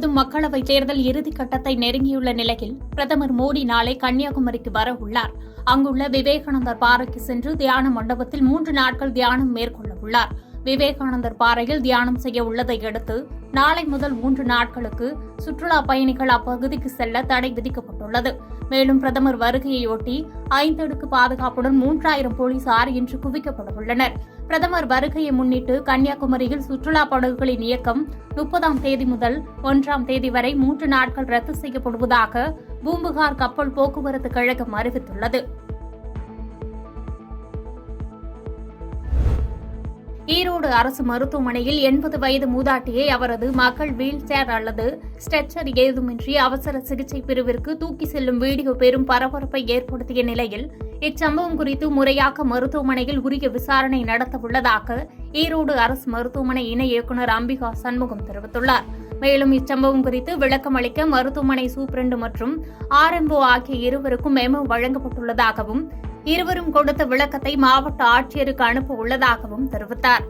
முழுவதும் மக்களவைத் தேர்தல் இறுதிக்கட்டத்தை நெருங்கியுள்ள நிலையில் பிரதமர் மோடி நாளை கன்னியாகுமரிக்கு வர உள்ளார். அங்குள்ள விவேகானந்தர் பாறைக்கு சென்று தியான மண்டபத்தில் 3 நாட்கள் தியானம் மேற்கொள்ள உள்ளார். விவேகானந்தர் பாறையில் தியானம் செய்ய உள்ளதை அடுத்து நாளை முதல் 3 நாட்களுக்கு சுற்றுலா பயணிகள் அப்பகுதிக்கு செல்ல தடை விதிக்கப்பட்டுள்ளது. மேலும் பிரதமர் வருகையொட்டி 5 அடுக்கு பாதுகாப்புடன் 3000 போலீசார் இன்று குவிக்கப்பட உள்ளனர். பிரதமர் வருகையை முன்னிட்டு கன்னியாகுமரியில் சுற்றுலா படகுகளின் இயக்கம் 30ஆம் தேதி முதல் 1ஆம் தேதி வரை 3 நாட்கள் ரத்து செய்யப்படுவதாக பூம்புகார் கப்பல் போக்குவரத்து கழகம் அறிவித்துள்ளது. ஈரோடு அரசு மருத்துவமனையில் 80 வயது மூதாட்டியை அவரது மகள் வீல் சேர் அல்லது ஸ்ட்ரெச்சர் ஏதுமின்றி அவசர சிகிச்சை பிரிவிற்கு தூக்கி செல்லும் வீடியோ பெரும் பரபரப்பை ஏற்படுத்திய நிலையில் இச்சம்பவம் குறித்து முறையாக மருத்துவமனையில் உரிய விசாரணை நடத்தவுள்ளதாக ஈரோடு அரசு மருத்துவமனை இணை இயக்குநர் அம்பிகா சண்முகம் தெரிவித்துள்ளார். மேலும் இச்சம்பவம் குறித்து விளக்கம் அளிக்க மருத்துவமனை சூப்பரண்டு மற்றும் RMO ஆகிய இருவருக்கும் மெமோ வழங்கப்பட்டுள்ளதாகவும் இருவரும் கொடுத்த விளக்கத்தை மாவட்ட ஆட்சியருக்கு அனுப்ப உள்ளதாகவும் தெரிவித்தார்.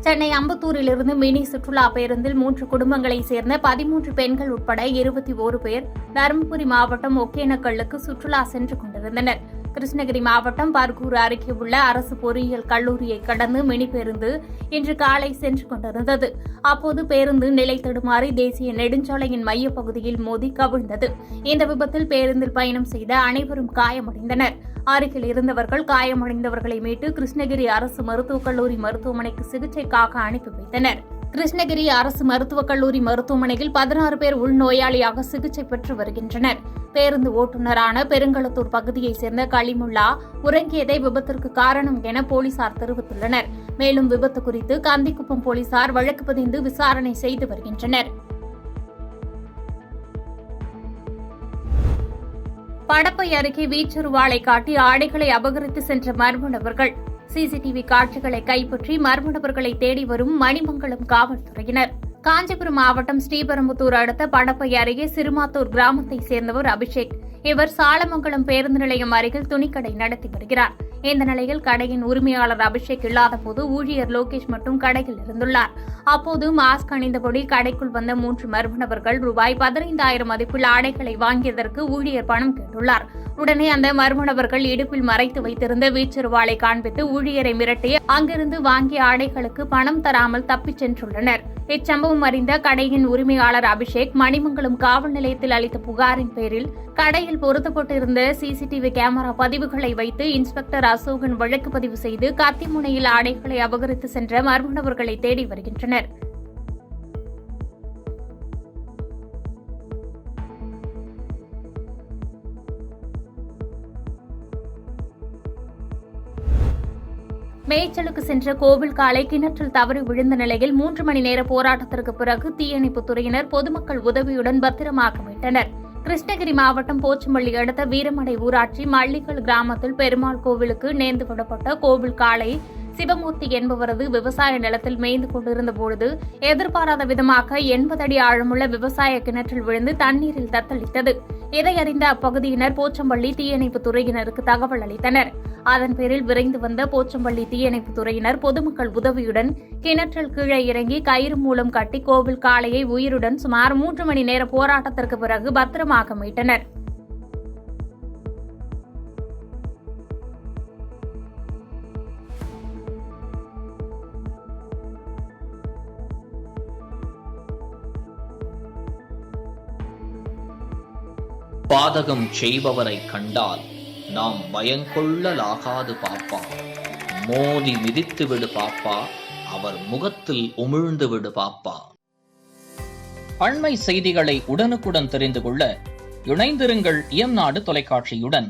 சென்னை அம்பத்தூரிலிருந்து மினி சுற்றுலா பேருந்தில் 3 குடும்பங்களைச் சேர்ந்த 13 பெண்கள் உட்பட 21 பேர் தருமபுரி மாவட்டம் ஒகேனக்கல்லுக்கு சுற்றுலா சென்று கொண்டிருந்தனர். கிருஷ்ணகிரி மாவட்டம் பர்கூர் அருகே உள்ள அரசு பொறியியல் கல்லூரியை கடந்து மினி பேருந்து இன்று காலை சென்று கொண்டிருந்தது. அப்போது பேருந்து நிலை தடுமாறி தேசிய நெடுஞ்சாலையின் மையப்பகுதியில் மோதி கவிழ்ந்தது. இந்த விபத்தில் பேருந்தில் பயணம் செய்த அனைவரும் காயமடைந்தனர். அருகில் இருந்தவர்கள் காயமடைந்தவர்களை மீட்டு கிருஷ்ணகிரி அரசு மருத்துவக் கல்லூரி மருத்துவமனைக்கு சிகிச்சைக்காக அனுப்பி வைத்தனர். கிருஷ்ணகிரி அரசு மருத்துவக் கல்லூரி மருத்துவமனையில் 16 பேர் உள்நோயாளியாக சிகிச்சை பெற்று வருகின்றனர். பேருந்து ஓட்டுநரான பெருங்களத்தூர் பகுதியைச் சேர்ந்த களிமுல்லா உறங்கியதே விபத்திற்கு காரணம் என போலீசார் தெரிவித்துள்ளனர். மேலும் விபத்து குறித்து கந்திக்குப்பம் போலீசார் வழக்கு பதிந்து விசாரணை செய்து வருகின்றனர். படப்பை அருகே வீச்சுருவாளை காட்டி ஆடைகளை அபகரித்து சென்ற மர்ம நபர்கள். CCTV காட்சிகளை கைப்பற்றி மர்ம நபர்களை தேடி வரும் மணிமங்கலம் காவல்துறையினர். காஞ்சிபுரம் மாவட்டம் ஸ்ரீபெரும்புதூர் அடுத்த படப்பை அருகே சிறுமாத்தூர் கிராமத்தைச் சேர்ந்தவர் அபிஷேக். இவர் சாலமங்கலம் பேருந்து நிலையம் அருகில் துணிக்கடை நடத்தி வருகிறார். இந்த நிலையில் கடையின் உரிமையாளர் அபிஷேக் இல்லாதபோது ஊழியர் லோகேஷ் மட்டும் கடையில் இருந்துள்ளார். அப்போது மாஸ்க் அணிந்தபடி கடைக்குள் வந்த 3 மர்ம நபர்கள் ரூபாய் 15,000 மதிப்புள்ள ஆடைகளை வாங்கியதற்கு ஊழியர் பணம் கேட்டுள்ளார். உடனே அந்த மர்ம நபர்கள் இடுப்பில் மறைத்து வைத்திருந்த வீச்சுருவாளை காண்பித்து ஊழியரை மிரட்டி அங்கிருந்து வாங்கிய ஆடைகளுக்கு பணம் தராமல் தப்பிச் சென்றுள்ளனர். இச்சம்பவம் அறிந்த கடையின் உரிமையாளர் அபிஷேக் மணிமங்கலம் காவல் நிலையத்தில் அளித்த புகாரின் பேரில் கடையில் பொருத்தப்பட்டிருந்த CCTV கேமரா பதிவுகளை வைத்து இன்ஸ்பெக்டர் அசோகன் வழக்கு பதிவு செய்து கத்திமுனையில் ஆடைகளை அபகரித்து சென்ற மர்ம நபர்களை தேடி வருகின்றனர். மேய்ச்சலுக்கு சென்ற கோவில் காளை கிணற்றில் தவறி விழுந்த நிலையில் 3 மணி நேர போராட்டத்திற்கு பிறகு தீயணைப்புத் துறையினர் பொதுமக்கள் உதவியுடன் பத்திரமாக மீட்டனர். கிருஷ்ணகிரி மாவட்டம் போச்சம்பள்ளி அடுத்த வீரமடை ஊராட்சி மல்லிக்கல் கிராமத்தில் பெருமாள் கோவிலுக்கு நேர்ந்து விடப்பட்ட கோவில் காளை சிவமூர்த்தி என்பவரது விவசாய நிலத்தில் மேய்ந்து கொண்டிருந்தபோது எதிர்பாராத விதமாக 80 அடி ஆழமுள்ள விவசாய கிணற்றில் விழுந்து தண்ணீரில் தத்தளித்தது. இதையறிந்த அப்பகுதியினர் போச்சம்பள்ளி தீயணைப்புத் துறையினருக்கு தகவல் அளித்தனர். அதன் பேரில் விரைந்து வந்த போச்சம்பள்ளி தீயணைப்புத் துறையினர் பொதுமக்கள் உதவியுடன் கிணற்றில் கீழே இறங்கி கயிறு மூலம் கட்டி கோவில் காளையை உயிருடன் சுமார் 3 மணி நேர போராட்டத்திற்கு பிறகு பத்திரமாக மீட்டனர். பாதகம் செய்பவரை கண்டால் நாம் பயங்கொள்ளலாகாது பாப்பா. மோதி மிதித்து விடு பாப்பா, அவர் முகத்தில் உமிழ்ந்து விடு பாப்பா. அண்மை செய்திகளை உடனுக்குடன் தெரிந்து கொள்ள இணைந்திருங்கள் இயம்நாடு தொலைக்காட்சியுடன்.